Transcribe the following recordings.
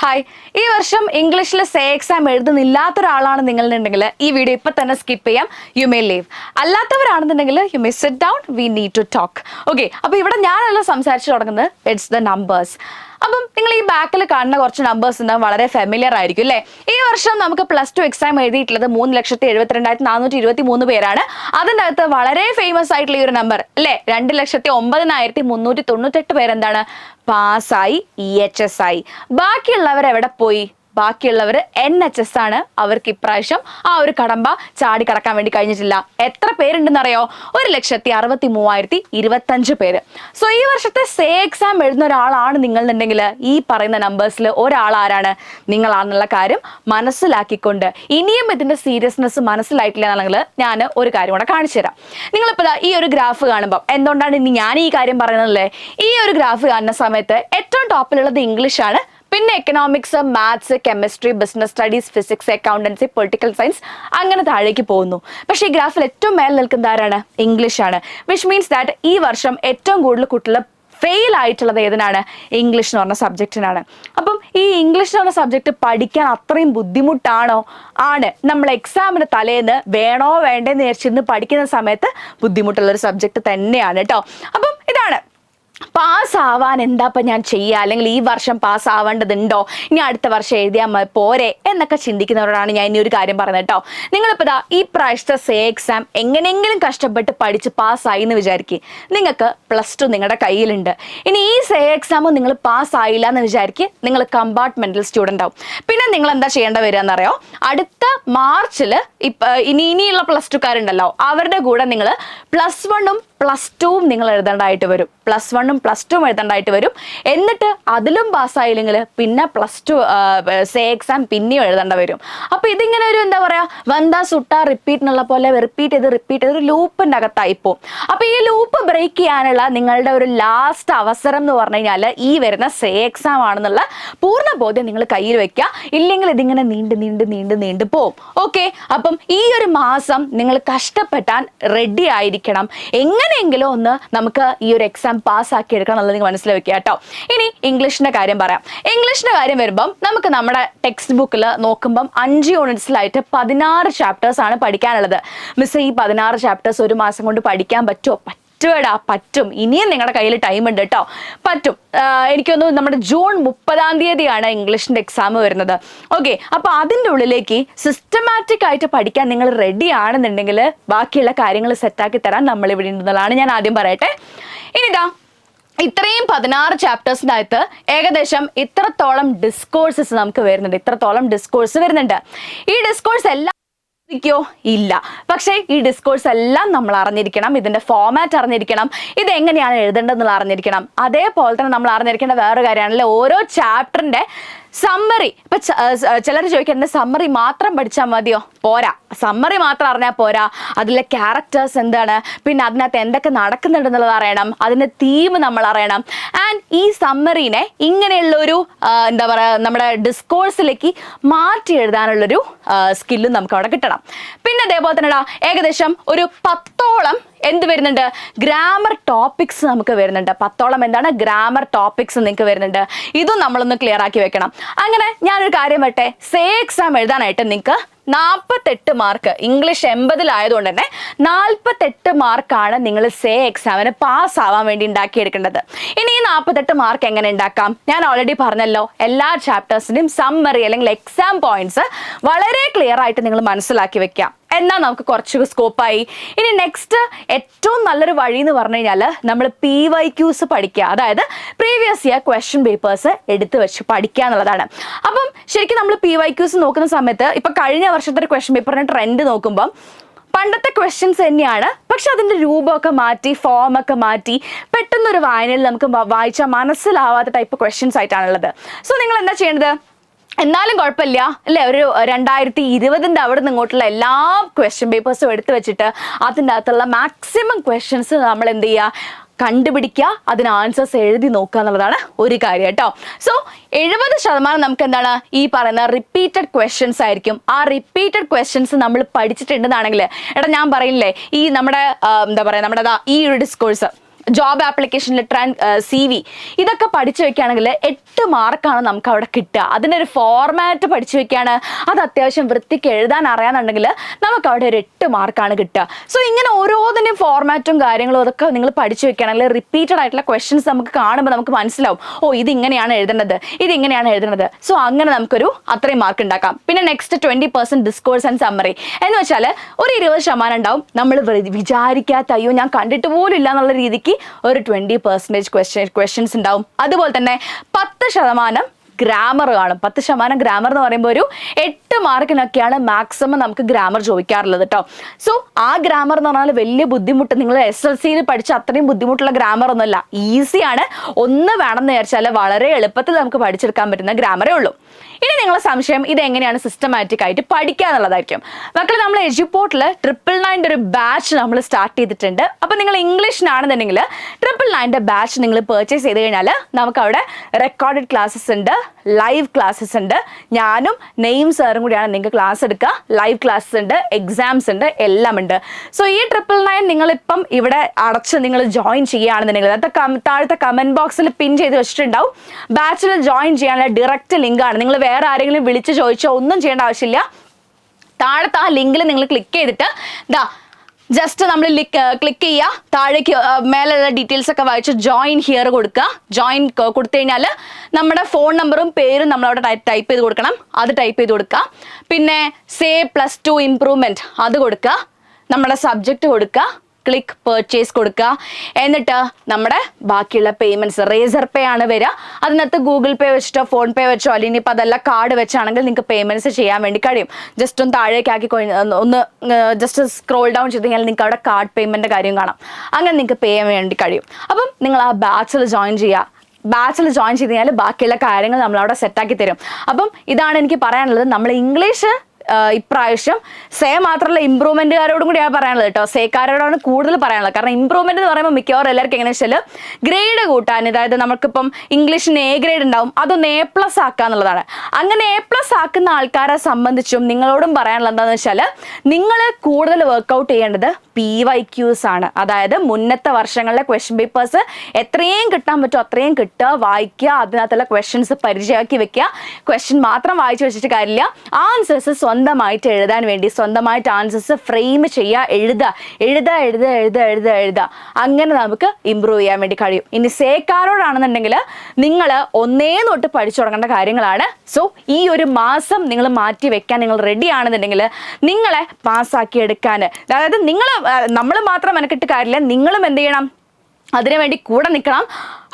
Hi, ഈ വർഷം ഇംഗ്ലീഷിൽ സേ എക്സാം എഴുതുന്നില്ലാത്ത ഒരാളാണ് നിങ്ങളുണ്ടെങ്കിൽ ഈ വീഡിയോ ഇപ്പൊ തന്നെ സ്കിപ്പ് ചെയ്യാം. You may leave. അല്ലാത്തവരാണെന്നുണ്ടെങ്കിൽ you may sit down, we need to talk. Okay, അപ്പൊ ഇവിടെ ഞാനല്ല സംസാരിച്ചു തുടങ്ങുന്നത്. It's the numbers. അപ്പം നിങ്ങൾ ഈ ബാക്കിൽ കാണുന്ന കുറച്ച് നമ്പേഴ്സ് ഉണ്ടാവും, വളരെ ഫെമിലിയർ ആയിരിക്കും അല്ലേ? ഈ വർഷം നമുക്ക് +2 എക്സാം എഴുതിയിട്ടുള്ളത് 3,72,223 പേരാണ്. അതിൻ്റെ അകത്ത് വളരെ ഫേമസ് ആയിട്ടുള്ള ഈ ഒരു നമ്പർ അല്ലേ, 2,09,398 പേരെന്താണ് പാസ്സായി, EHS ആയി. ബാക്കിയുള്ളവർ എവിടെ പോയി? ബാക്കിയുള്ളവർ NHS ആണ്. അവർക്ക് ഇപ്രാവശ്യം ആ ഒരു കടമ്പ ചാടി കടക്കാൻ വേണ്ടി കഴിഞ്ഞിട്ടില്ല. എത്ര പേരുണ്ടെന്ന് അറിയോ? 1,63,025 പേര്. സോ ഈ വർഷത്തെ സേ എക്സാം എഴുതുന്ന ഒരാളാണ് നിങ്ങൾ എന്നുണ്ടെങ്കിൽ ഈ പറയുന്ന നമ്പേഴ്സിൽ ഒരാൾ ആരാണ്? നിങ്ങളാണെന്നുള്ള കാര്യം മനസ്സിലാക്കിക്കൊണ്ട് ഇനിയും ഇതിന്റെ സീരിയസ്നെസ് മനസ്സിലായിട്ടില്ല എന്നുണ്ടെങ്കിൽ ഞാൻ ഒരു കാര്യം കൂടെ കാണിച്ചു തരാം. നിങ്ങളിപ്പോൾ ഈ ഒരു ഗ്രാഫ് കാണുമ്പോൾ എന്തുകൊണ്ടാണ് ഇനി ഞാൻ ഈ കാര്യം പറയുന്നതല്ലേ? ഈ ഒരു ഗ്രാഫ് കാണുന്ന സമയത്ത് ഏറ്റവും ടോപ്പിലുള്ളത് ഇംഗ്ലീഷ് ആണ്. പിന്നെ economics, maths, chemistry, business studies, physics, accountancy, political science അങ്ങനെ താഴേക്ക് പോകുന്നു. പക്ഷേ ഈ ഗ്രാഫിൽ ഏറ്റവും മേലെ നിൽക്കുന്ന ആരാണ്? ഇംഗ്ലീഷ് ആണ്. വിച്ച് മീൻസ് ദാറ്റ് ഈ വർഷം ഏറ്റവും കൂടുതൽ കുട്ടികൾ ഫെയിൽ ആയിട്ടുള്ളത് ഏതിനാണ്? ഇംഗ്ലീഷ് എന്ന് പറഞ്ഞ സബ്ജക്റ്റിനാണ്. അപ്പം ഈ ഇംഗ്ലീഷ് എന്ന് പറഞ്ഞ സബ്ജക്റ്റ് പഠിക്കാൻ അത്രയും ബുദ്ധിമുട്ടാണോ? ആണ്. നമ്മൾ എക്സാമിന് തലേന്ന് വേണോ വേണ്ടേന്ന് വിചാരിച്ചിരുന്ന് പഠിക്കുന്ന സമയത്ത് ബുദ്ധിമുട്ടുള്ളൊരു സബ്ജക്റ്റ് തന്നെയാണ് കേട്ടോ. അപ്പം ഇതാണ് പാസ്സാവാൻ എന്താപ്പം ഞാൻ ചെയ്യുക, അല്ലെങ്കിൽ ഈ വർഷം പാസ്സാവേണ്ടതുണ്ടോ, ഇനി അടുത്ത വർഷം എഴുതിയാൽ പോരെ എന്നൊക്കെ ചിന്തിക്കുന്നവരോടാണ് ഞാൻ ഇനി ഒരു കാര്യം പറയുന്നത് കേട്ടോ. നിങ്ങളിപ്പോൾ ഈ പ്രാവശ്യത്തെ സേ എക്സാം എങ്ങനെയെങ്കിലും കഷ്ടപ്പെട്ട് പഠിച്ച് പാസ്സായി എന്ന് വിചാരിക്കുക. നിങ്ങൾക്ക് +2 നിങ്ങളുടെ കയ്യിലുണ്ട്. ഇനി ഈ സേ എക്സാമും നിങ്ങൾ പാസ്സായില്ല എന്ന് വിചാരിക്കുക, നിങ്ങൾ കമ്പാർട്ട്മെന്റൽ സ്റ്റുഡൻ്റ് ആവും. പിന്നെ നിങ്ങൾ എന്താ ചെയ്യേണ്ട വരിക എന്നറിയോ? അടുത്ത മാർച്ചിൽ ഇനിയുള്ള +2കാരുണ്ടല്ലോ, അവരുടെ കൂടെ നിങ്ങൾ +1ഉം +2ഉം നിങ്ങൾ എഴുതേണ്ടതായിട്ട് വരും. +1ഉം +2ഉം എഴുതേണ്ടതായിട്ട് വരും. എന്നിട്ട് അതിലും പാസ്സായില്ലെങ്കിൽ പിന്നെ +2 സേ എക്സാം പിന്നെയും എഴുതേണ്ട വരും. അപ്പൊ ഇതിങ്ങനെ ഒരു എന്താ പറയാ, വന്താ സുട്ട റിപ്പീറ്റ് എന്നുള്ള പോലെ റിപ്പീറ്റ് ചെയ്ത് ഒരു ലൂപ്പിന്റെ അകത്തായിപ്പോ. അപ്പൊ ഈ ലൂപ്പ് ബ്രേക്ക് ചെയ്യാനുള്ള നിങ്ങളുടെ ഒരു ലാസ്റ്റ് അവസരം എന്ന് പറഞ്ഞു കഴിഞ്ഞാൽ ഈ വരുന്ന സേ എക്സാം ആണെന്നുള്ള പൂർണ്ണ ബോധ്യം നിങ്ങൾ കയ്യിൽ വെക്കുക. ഇല്ലെങ്കിൽ ഇതിങ്ങനെ നീണ്ടു പോകും. ഓക്കെ, അപ്പം ഈ ഒരു മാസം നിങ്ങൾ കഷ്ടപ്പെട്ടാൻ റെഡി ആയിരിക്കണം. എങ്ങനെയെങ്കിലും ഒന്ന് നമുക്ക് ഈ ഒരു എക്സാം പാസ്സാക്കി എടുക്കണം എന്നുള്ളത് നിങ്ങൾ മനസ്സിലാക്കുക കേട്ടോ. ഇനി ഇംഗ്ലീഷിന്റെ കാര്യം പറയാം. ഇംഗ്ലീഷിന്റെ കാര്യം വരുമ്പം നമുക്ക് നമ്മുടെ ടെക്സ്റ്റ് ബുക്കിൽ നോക്കുമ്പം 5 യൂണിറ്റ്സിലായിട്ട് 16 ചാപ്റ്റേഴ്സ് ആണ് പഠിക്കാനുള്ളത്. മിസ്, ഈ 16 ചാപ്റ്റേഴ്സ് ഒരു മാസം കൊണ്ട് പഠിക്കാൻ പറ്റുമോ? പറ്റും. ഇനിയും നിങ്ങളുടെ കയ്യിൽ ടൈം ഉണ്ട് കേട്ടോ, പറ്റും. എനിക്കൊന്ന് നമ്മുടെ ജൂൺ 30-ാം തീയതിയാണ് ഇംഗ്ലീഷിന്റെ എക്സാം വരുന്നത്. ഓക്കെ, അപ്പൊ അതിൻ്റെ ഉള്ളിലേക്ക് സിസ്റ്റമാറ്റിക് ആയിട്ട് പഠിക്കാൻ നിങ്ങൾ റെഡി ആണെന്നുണ്ടെങ്കിൽ ബാക്കിയുള്ള കാര്യങ്ങൾ സെറ്റാക്കി തരാൻ നമ്മൾ ഇവിടെ ഉണ്ടെന്നുള്ളതാണ് ഞാൻ ആദ്യം പറയട്ടെ. ഇനിതാ ഇത്രയും 16 ചാപ്റ്റേഴ്സിൻ്റെ അകത്ത് ഏകദേശം ഇത്രത്തോളം ഡിസ്കോഴ്സസ് നമുക്ക് വരുന്നുണ്ട്. ഈ ഡിസ്കോഴ്സ് എല്ലാം ഇല്ല. പക്ഷേ ഈ ഡിസ്കോഴ്സ് എല്ലാം നമ്മൾ അറിഞ്ഞിരിക്കണം. ഇതിന്റെ ഫോമാറ്റ് അറിഞ്ഞിരിക്കണം. ഇത് എങ്ങനെയാണ് എഴുതേണ്ടതെന്നുള്ള അറിഞ്ഞിരിക്കണം. അതേപോലെ തന്നെ നമ്മൾ അറിഞ്ഞിരിക്കേണ്ട വേറൊരു കാര്യമാണല്ലേ, ഓരോ ചാപ്റ്ററിന്റെ സമ്മറി. ഇപ്പൊ ചിലർ ചോദിക്കേണ്ട സമ്മറി മാത്രം പഠിച്ചാൽ മതിയോ? പോരാ. സമ്മറി മാത്രം അറിഞ്ഞാൽ പോരാ. അതിലെ ക്യാരക്ടേഴ്സ് എന്താണ്, പിന്നെ അതിനകത്ത് എന്തൊക്കെ നടക്കുന്നുണ്ടെന്നുള്ളത് അറിയണം. അതിന്റെ തീം നമ്മൾ അറിയണം. ആൻഡ് ഈ സമ്മറിനെ ഇങ്ങനെയുള്ളൊരു എന്താ പറയുക, നമ്മുടെ ഡിസ്കോഴ്സിലേക്ക് മാറ്റി എഴുതാനുള്ളൊരു സ്കില്ലും നമുക്ക് അവിടെ കിട്ടണം. പിന്നെ അതേപോലെ തന്നെ ഏകദേശം ഒരു 10ഓളം എന്ത് വരുന്നുണ്ട്, ഗ്രാമർ ടോപ്പിക്സ് നമുക്ക് വരുന്നുണ്ട്. 10ഓളം എന്താണ് ഗ്രാമർ ടോപ്പിക്സ് നിങ്ങൾക്ക് വരുന്നുണ്ട്. ഇതും നമ്മളൊന്ന് ക്ലിയർ ആക്കി വെക്കണം. അങ്ങനെ ഞാനൊരു കാര്യം പറയട്ടെ, സേ എക്സാം എഴുതാനായിട്ട് നിങ്ങൾക്ക് 48 മാർക്ക്, ഇംഗ്ലീഷ് 80-ലായതുകൊണ്ട് തന്നെ 48 മാർക്കാണ് നിങ്ങൾ സേ എക്സാമിന് പാസ് ആവാൻ വേണ്ടി ഉണ്ടാക്കിയെടുക്കേണ്ടത്. ഇനി ഈ 48 മാർക്ക് എങ്ങനെ ഉണ്ടാക്കാം? ഞാൻ ഓൾറെഡി പറഞ്ഞല്ലോ, എല്ലാ ചാപ്റ്റേഴ്സിന്റെയും സമ്മറി അല്ലെങ്കിൽ എക്സാം പോയിന്റ്സ് വളരെ ക്ലിയർ ആയിട്ട് നിങ്ങൾ മനസ്സിലാക്കി വെക്കാം. എന്നാൽ നമുക്ക് കുറച്ച് സ്കോപ്പായി. ഇനി നെക്സ്റ്റ് ഏറ്റവും നല്ലൊരു വഴി എന്ന് പറഞ്ഞു കഴിഞ്ഞാൽ നമ്മൾ PYQs പഠിക്കുക. അതായത് പ്രീവിയസ് ഇയർ ക്വസ്റ്റ്യൻ പേപ്പേഴ്സ് എടുത്തു വെച്ച് പഠിക്കുക എന്നുള്ളതാണ്. അപ്പം ശരിക്കും നമ്മൾ PYQs നോക്കുന്ന സമയത്ത് ഇപ്പൊ കഴിഞ്ഞ വർഷത്തെ ഒരു ക്വസ്റ്റ്യൻ പേപ്പറിന്റെ ട്രെൻഡ് നോക്കുമ്പോൾ പണ്ടത്തെ ക്വസ്റ്റ്യൻസ് തന്നെയാണ്, പക്ഷെ അതിന്റെ രൂപമൊക്കെ മാറ്റി, ഫോമൊക്കെ മാറ്റി, പെട്ടെന്നൊരു വായനയിൽ നമുക്ക് വായിച്ചാൽ മനസ്സിലാവാത്ത ടൈപ്പ് ക്വസ്റ്റ്യൻസ് ആയിട്ടാണുള്ളത്. സോ നിങ്ങൾ എന്താ ചെയ്യേണ്ടത്? എന്നാലും കുഴപ്പമില്ല അല്ലേ, ഒരു 2020 അവിടെ നിന്ന് ഇങ്ങോട്ടുള്ള എല്ലാ ക്വസ്റ്റ്യൻ പേപ്പേഴ്സും എടുത്തു വെച്ചിട്ട് അതിൻ്റെ അകത്തുള്ള മാക്സിമം ക്വസ്റ്റ്യൻസ് നമ്മൾ എന്ത് ചെയ്യുക, കണ്ടുപിടിക്കുക, അതിന് ആൻസേഴ്സ് എഴുതി നോക്കുക എന്നുള്ളതാണ് ഒരു കാര്യം കേട്ടോ. സോ 70% നമുക്ക് എന്താണ് ഈ പറയുന്ന റിപ്പീറ്റഡ് ക്വസ്റ്റ്യൻസ് ആയിരിക്കും. ആ റിപ്പീറ്റഡ് ക്വസ്റ്റ്യൻസ് നമ്മൾ പഠിച്ചിട്ടുണ്ടെന്നാണെങ്കിൽ, എടാ ഞാൻ പറയില്ലേ, ഈ നമ്മുടെ എന്താ പറയുക, നമ്മുടെ ഈ ഒരു ഡിസ്കോഴ്സ് ജോബ് ആപ്ലിക്കേഷനിൽ CV ഇതൊക്കെ പഠിച്ചു വെക്കുകയാണെങ്കിൽ 8 മാർക്കാണ് നമുക്ക് അവിടെ കിട്ടുക. അതിൻ്റെ ഒരു ഫോർമാറ്റ് പഠിച്ചു വെക്കുകയാണ്, അത് അത്യാവശ്യം വൃത്തിക്ക് എഴുതാൻ അറിയാന്നുണ്ടെങ്കിൽ നമുക്ക് അവിടെ ഒരു 8 മാർക്കാണ് കിട്ടുക. സോ ഇങ്ങനെ ഓരോന്നിനും ഫോർമാറ്റും കാര്യങ്ങളും അതൊക്കെ നിങ്ങൾ പഠിച്ചു വെക്കുകയാണെങ്കിൽ റിപ്പീറ്റഡ് ആയിട്ടുള്ള ക്വസ്റ്റ്യൻസ് നമുക്ക് കാണുമ്പോൾ നമുക്ക് മനസ്സിലാവും, ഓ ഇതിങ്ങനെയാണ് എഴുതുന്നത്, ഇതിങ്ങനെയാണ് എഴുതുന്നത്. സോ അങ്ങനെ നമുക്കൊരു അത്രയും മാർക്ക് ഉണ്ടാക്കാം. പിന്നെ നെക്സ്റ്റ് 20% ഡിസ്കോഴ്സ് ആൻഡ് സമ്മറി എന്ന് വെച്ചാൽ ഒരു 20% ഉണ്ടാവും നമ്മൾ വിചാരിക്കാത്ത, അയ്യോ ഞാൻ കണ്ടിട്ട് പോലും ഇല്ല എന്നുള്ള രീതിക്ക് ഒരു 20% ക്വസ്റ്റ്യൻസ് ഉണ്ടാവും. അതുപോലെ തന്നെ 10% ഗ്രാമർ കാണും. 10% ഗ്രാമർ എന്ന് പറയുമ്പോൾ ഒരു 8 മാർക്കിനൊക്കെയാണ് മാക്സിമം നമുക്ക് ഗ്രാമർ ചോദിക്കാറുള്ളത് കേട്ടോ. സോ ആ ഗ്രാമർ എന്ന് പറഞ്ഞാൽ വലിയ ബുദ്ധിമുട്ട്, നിങ്ങൾ SLCയിൽ പഠിച്ച അത്രയും ബുദ്ധിമുട്ടുള്ള ഗ്രാമർ ഒന്നുമല്ല, ഈസിയാണ്. ഒന്ന് വേണമെന്ന് വിചാരിച്ചാൽ വളരെ എളുപ്പത്തിൽ നമുക്ക് പഠിച്ചെടുക്കാൻ പറ്റുന്ന ഗ്രാമറേ ഉള്ളൂ. ഇനി നിങ്ങളെ സംശയം ഇത് എങ്ങനെയാണ് സിസ്റ്റമാറ്റിക് ആയിട്ട് പഠിക്കുക എന്നുള്ളതായിരിക്കും. മക്കളെ, നമ്മൾ എഡ്യൂപോർട്ടിൽ 999 ഒരു ബാച്ച് നമ്മൾ സ്റ്റാർട്ട് ചെയ്തിട്ടുണ്ട്. അപ്പോൾ നിങ്ങൾ ഇംഗ്ലീഷിനാണെന്നുണ്ടെങ്കിൽ 999 ബാച്ച് നിങ്ങൾ പർച്ചേസ് ചെയ്ത് കഴിഞ്ഞാൽ നമുക്ക് അവിടെ റെക്കോർഡഡ് ക്ലാസ്സസ് ഉണ്ട്, ലൈവ് ക്ലാസ്സസ് ഉണ്ട്. ഞാനും നെയിം സാറും കൂടിയാണ് നിങ്ങൾക്ക് ക്ലാസ് എടുക്കുക. ലൈവ് ക്ലാസ്സസ് ഉണ്ട്, എക്സാംസ് ഉണ്ട്, എല്ലാം ഉണ്ട്. സോ ഈ 999 നിങ്ങളിപ്പം ഇവിടെ അടച്ച് നിങ്ങൾ ജോയിൻ ചെയ്യുകയാണെന്നുണ്ടെങ്കിൽ താഴത്തെ കമന്റ് ബോക്സിൽ പിൻ ചെയ്ത് വെച്ചിട്ടുണ്ടാവും. ബാച്ചിൽ ജോയിൻ ചെയ്യാനുള്ള ഡയറക്റ്റ് ലിങ്കാണ്. നിങ്ങൾ വേറെ ആരെങ്കിലും വിളിച്ച് ചോദിച്ചോ ഒന്നും ചെയ്യേണ്ട ആവശ്യമില്ല. താഴത്തെ ആ ലിങ്കിൽ നിങ്ങൾ ക്ലിക്ക് ചെയ്തിട്ട് ജസ്റ്റ് നമ്മൾ ക്ലിക്ക് ചെയ്യുക, താഴേക്ക് മേലുള്ള ഡീറ്റെയിൽസ് ഒക്കെ വായിച്ച് ജോയിൻ ഹിയർ കൊടുക്കുക. ജോയിൻ കൊടുത്തു കഴിഞ്ഞാൽ നമ്മുടെ ഫോൺ നമ്പറും പേരും നമ്മളവിടെ ടൈപ്പ് ചെയ്ത് കൊടുക്കണം, അത് ടൈപ്പ് ചെയ്ത് കൊടുക്കുക. പിന്നെ സേ +2 ഇംപ്രൂവ്മെൻറ്റ് അത് കൊടുക്കുക, നമ്മുടെ സബ്ജക്റ്റ് കൊടുക്കുക, ക്ലിക്ക് പർച്ചേസ് കൊടുക്കുക. എന്നിട്ട് നമ്മുടെ ബാക്കിയുള്ള പേയ്മെൻറ്റ്സ് റേസർ പേ ആണ് വരിക. അതിനകത്ത് ഗൂഗിൾ പേ വെച്ചിട്ടോ ഫോൺ പേ വെച്ചോ അല്ലെങ്കിൽ ഇപ്പോൾ അതല്ല കാർഡ് വെച്ചാണെങ്കിൽ നിങ്ങൾക്ക് പേയ്മെൻറ്റ്സ് ചെയ്യാൻ വേണ്ടി കഴിയും. ജസ്റ്റ് ഒന്ന് താഴേക്കാക്കി ഒന്ന് ജസ്റ്റ് സ്ക്രോൾ ഡൗൺ ചെയ്ത് കഴിഞ്ഞാൽ നിങ്ങൾക്ക് അവിടെ കാർഡ് പേയ്മെൻറ്റ് കാര്യം കാണാം. അങ്ങനെ നിങ്ങൾക്ക് പേ ചെയ്യാൻ വേണ്ടി കഴിയും. അപ്പം നിങ്ങൾ ആ ബാച്ചിൽ ജോയിൻ ചെയ്യുക. ബാച്ചിൽ ജോയിൻ ചെയ്ത് കഴിഞ്ഞാൽ ബാക്കിയുള്ള കാര്യങ്ങൾ നമ്മളവിടെ സെറ്റാക്കി തരും. അപ്പം ഇതാണ് എനിക്ക് പറയാനുള്ളത്. നമ്മൾ ഇംഗ്ലീഷ് ഇപ്രാവശ്യം സേ മാത്രമല്ല ഇമ്പ്രൂവ്മെൻറ്റുകാരോടും കൂടിയാണ് പറയാനുള്ളത് കേട്ടോ. സേക്കാരോടാണ് കൂടുതൽ പറയാനുള്ളത്. കാരണം ഇമ്പ്രൂവ്മെൻറ്റ് എന്ന് പറയുമ്പോൾ മിക്കവാറും എല്ലാവർക്കും എങ്ങനെയാണെന്ന് വെച്ചാൽ ഗ്രേഡ് കൂട്ടാൻ, അതായത് നമുക്കിപ്പം ഇംഗ്ലീഷിന് A ഗ്രേഡ് ഉണ്ടാവും, അതൊന്ന് A+ ആക്കുക എന്നുള്ളതാണ്. അങ്ങനെ A+ ആക്കുന്ന ആൾക്കാരെ സംബന്ധിച്ചും നിങ്ങളോടും പറയാനുള്ളത് എന്താണെന്ന് വെച്ചാൽ നിങ്ങൾ കൂടുതൽ വർക്കൗട്ട് ചെയ്യേണ്ടത് PYQs ആണ്. അതായത് മുന്നത്തെ വർഷങ്ങളിലെ ക്വസ്റ്റ്യൻ പേപ്പേഴ്സ് എത്രയും കിട്ടാൻ പറ്റുമോ അത്രയും കിട്ടുക, വായിക്കുക, അതിനകത്തുള്ള ക്വസ്റ്റ്യൻസ് പരിചയമാക്കി വെക്കുക. ക്വസ്റ്റ്യൻ മാത്രം വായിച്ചു വെച്ചിട്ട് കാര്യമില്ല, ആൻസേഴ്സ് സ്വന്തമായിട്ട് എഴുതാൻ വേണ്ടി സ്വന്തമായിട്ട് ആൻസേഴ്സ് ഫ്രെയിം ചെയ്യുക, എഴുതുക. അങ്ങനെ നമുക്ക് ഇമ്പ്രൂവ് ചെയ്യാൻ വേണ്ടി കഴിയും. ഇനി സേക്കാരോടാണെന്നുണ്ടെങ്കിൽ നിങ്ങൾ ഒന്നേ തൊട്ട് പഠിച്ചു തുടങ്ങേണ്ട കാര്യങ്ങളാണ്. സോ ഈ ഒരു മാസം നിങ്ങൾ മാറ്റി വെക്കാൻ നിങ്ങൾ റെഡി ആണെന്നുണ്ടെങ്കിൽ നിങ്ങളെ പാസ്സാക്കി എടുക്കാൻ, അതായത് നമ്മൾ മാത്രം മെനക്കെട്ട് കാര്യമില്ല, നിങ്ങളും എന്ത് ചെയ്യണം, അതിനുവേണ്ടി കൂടെ നിൽക്കണം,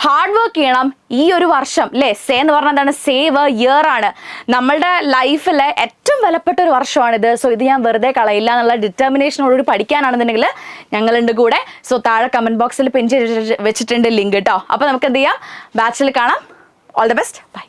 ഹാർഡ് വർക്ക് ചെയ്യണം. ഈ ഒരു വർഷം അല്ലേ, സേ എന്ന് പറഞ്ഞാൽ എന്താണ്, സേവ് ഇയർ ആണ്. നമ്മളുടെ ലൈഫിലെ ഏറ്റവും വിലപ്പെട്ട ഒരു വർഷമാണിത്. സോ ഇത് ഞാൻ വെറുതെ കളയില്ല എന്നുള്ള ഡിറ്റർമിനേഷനോടുകൂടി പഠിക്കാനാണെന്നുണ്ടെങ്കിൽ ഞങ്ങളുണ്ട് കൂടെ. സോ താഴെ കമന്റ് ബോക്സിൽ പിൻ ചെയ്ത് വെച്ചിട്ടുണ്ട് ലിങ്ക് കേട്ടോ. അപ്പോൾ നമുക്ക് എന്ത് ചെയ്യാം, ബാച്ചിൽ കാണാം. All the best, by.